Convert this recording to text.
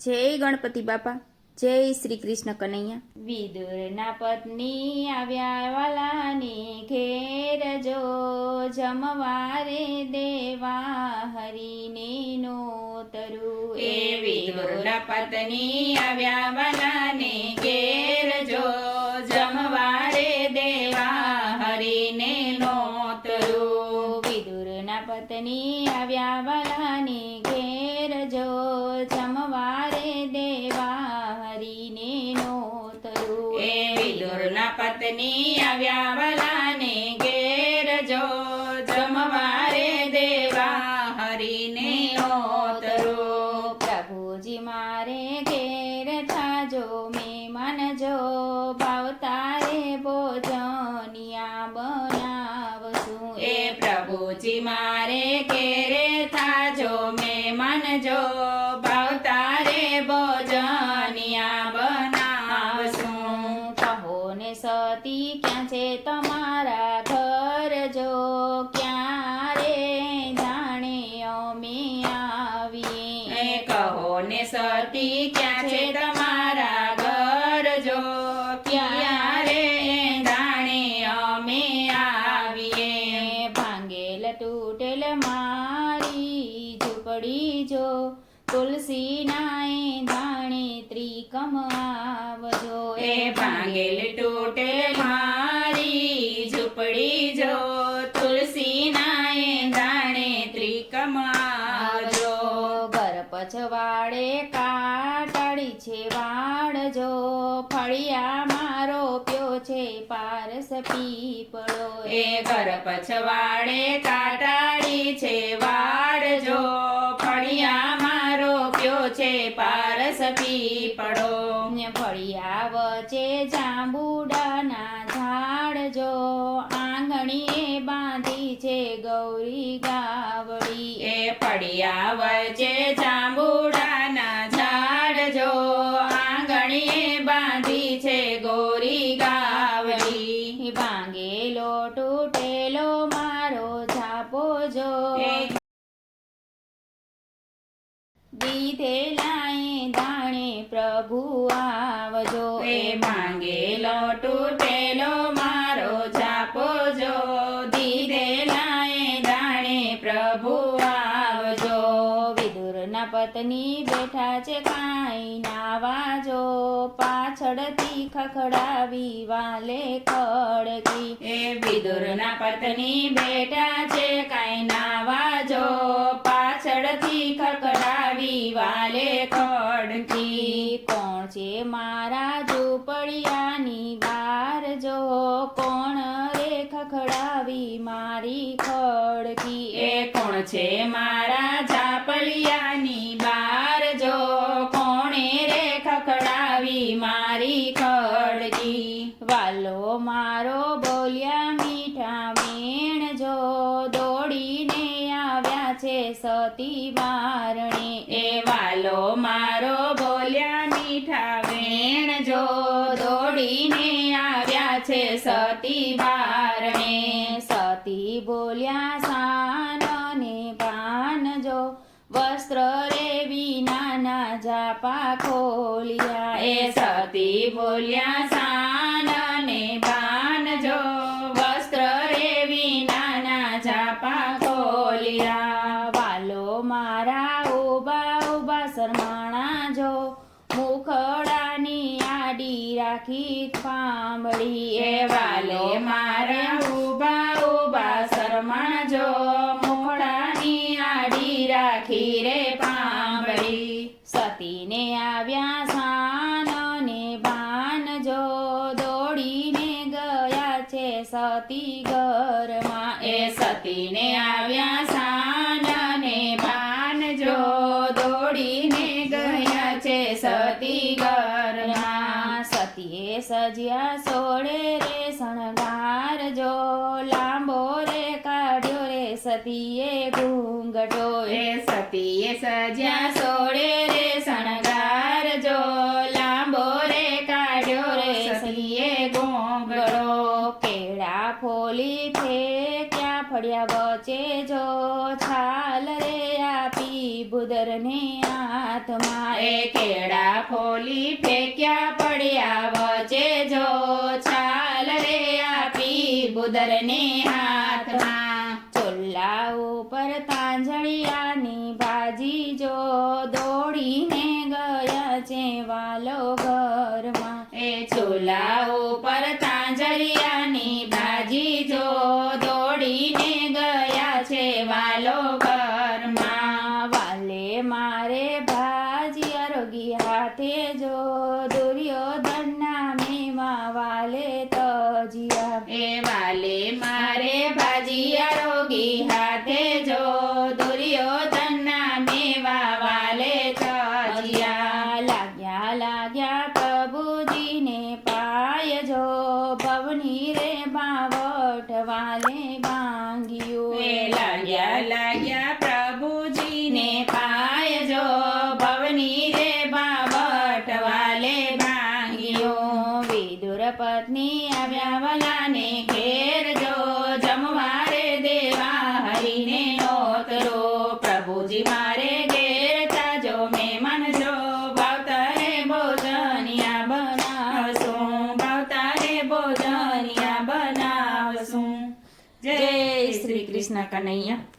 જય ગણપતિ બાપા, જય શ્રી કૃષ્ણ કનૈયા. વિદુરના પત્ની આવ્યા વાલાની ઘેર જો, જમવારે દેવા હરીને નોતરું. એ વિદુરના પત્ની આવ્યા વાલાને ઘેર જો, જમવારે દેવા હરીને નોતરું. વિદુરના પત્ની આવ્યા વાલાની ઘેર જો, જમવારે દેવા હરીને નોતરું. એ વિદુરના પત્ની આવ્યા વાલાને ઘેર જો, જમવારે દેવા હરીને નોતરું. પ્રભુજી મારે ઘેર થાજો મહેમાન જો, ભાવતારે ભોજનિયા બનાવશું. એ પ્રભુજી મારે ઘેરે થાજો મહેમાન જો, ભાવતારે ભોજનિયા બનાવશું. કહો ને સતી ક્યાં છે તમારા ઘર જો, ક્યારે જાણે અમે આવીએ. એ કહો ને સતી ક્યાં છે તમારા ઘર જો, ક્યારે જાણે અમે આવીએ. ભાંગેલ તૂટેલ મારી ઝૂંપડી જો, તુલસીના દાણે ત્રિકમ આવજો. એ ભાંગેલ તૂટેલ મારી ઝૂંપડી જો, તુલસીના દાણે ત્રિકમ આવજો. ઘર પછવાડે કાટાડી છે વાળજો, ફળિયા મારો પ્યો છે પારસ પીપળો. એ ઘર પછવાડે કાટાડી છે વાળજો, ફળિયા મારો પ્યો છે પારસ પીપળો. ફળિયા વચ્ચે જાંબુડાના ઝાડ જો, આંગણીએ બાંધી છે ગૌરી ગાવડી. એ ફળિયા વચ્ચે જાંબુડાના ઝાડ જો, આંગણીએ બાંધી છે ગૌરી ગાવડી. ભાંગેલો તૂટેલો મારો ઝાપો જો, દીધેલાએ દાણે પ્રભુ આવજો. એ ભાંગેલો તૂટેલો મારો ઝાપો જો, દીધેલાએ દાણે પ્રભુ આવજો. વિદુરના પત્ની બેઠા છે કાંઈ નાવા જો, પાછળથી ખખડાવી વાલે ખડકી. એ વિદુરના પત્ની બેઠા છે કાંઈ નાવા જો, પાછળથી ખકડાવી વાલે ખડકી. કોણ છે મારા ઝૂંપડિયાની બાર જો, કોણ રે ખખડાવી મારી ખડકી. એ કોણ છે મારા ઝાપલિયાની બાર જો, કોણે રે ખખડાવી મારી ખડકી. વાલો મારો બોલ્યા મીઠા વેણ જો, દોડીને આવ્યા છે સતી બારણે. એ વાલો મારો બોલ્યા મીઠા વેણ જો, દોડીને આવ્યા છે સતી બારણે. સતી બોલ્યા સાન ને પાન જો, વસ્ત્ર રે વિનાના ઝાપા ખોલ્યા. એ સતી બોલ્યા સાન ને પાન જો, વસ્ત્ર રે વિનાના ઝાપા ખોલ્યા. વાલો મારા ઉભા ઉભા શરમાણા જો, મુખડાની આડી રાખી પાંબડી. એ વાલે મારા ઉભા ઉભા શરમણ જો, મોડાની આડી રાખી રે પાંબડી. સતીને આવ્યા સાન ને બાન જો, દોડીને ગયા છે સતી ઘરમાં. એ સતીને આવ્યા સાન ને બાન જો, દોડીને ગયા છે સતી ઘરમાં. સતીએ સજ્યા સોળે રે શણગાર જો, લાંબો રે કાઢ્યો રે સતીએ ઘૂંઘટો. એ સતીએ સજ્યા સોળે રે શણગાર જો, લાંબો રે કાઢ્યો રે સતીએ ઘોંઘડો. કેળા ફોલી ફેંક્યા ફળિયા પડ્યા વચ્ચે જો છાલ રે આપી બુદરને હાથમાં એ કેળા ફોલી ફેંક્યા પડ્યા વચ્ચે જો છાલ રે આપી બુદરને હાથમાં ચોલ્લા ઉપર તાંજળિયાની ભાજી જો દોડીને ગયા છે વાલો ઘરમાં એ ચૂલા ઉપર તાંજળિયાની ભાજી જો દોડીને ગયા છે વાલો ઘરમાં વાલે મારે ભાજી આરોગી હાથે જો દુર્યોધનના મેવા વાલે તજિયા એ વાલે મારે ભાજી આરોગી હાથે જો દુર્યોધનના મેવા વાલે તજિયા લાગ્યા પ્રભુજીને પાય જો ભવની રે બાવઠ વાલે ભાંગ્યું એ લાગ્યા પ્રભુજીને પાય જો ભવની રે બાવઠ વાલે ભાંગ્યો વિદુર પત્ની આવ્યા વાલાને ઘેર જો જમવા રે દેવા હરીને નોતરો પ્રભુજી મારે ઘેર તાજો મહેમાન જો ભાવતા રે ભોજનિયા બનાવશું ભાવતા રે ભોજનિયા બનાવશું. જય શ્રી કૃષ્ણ કનૈયા.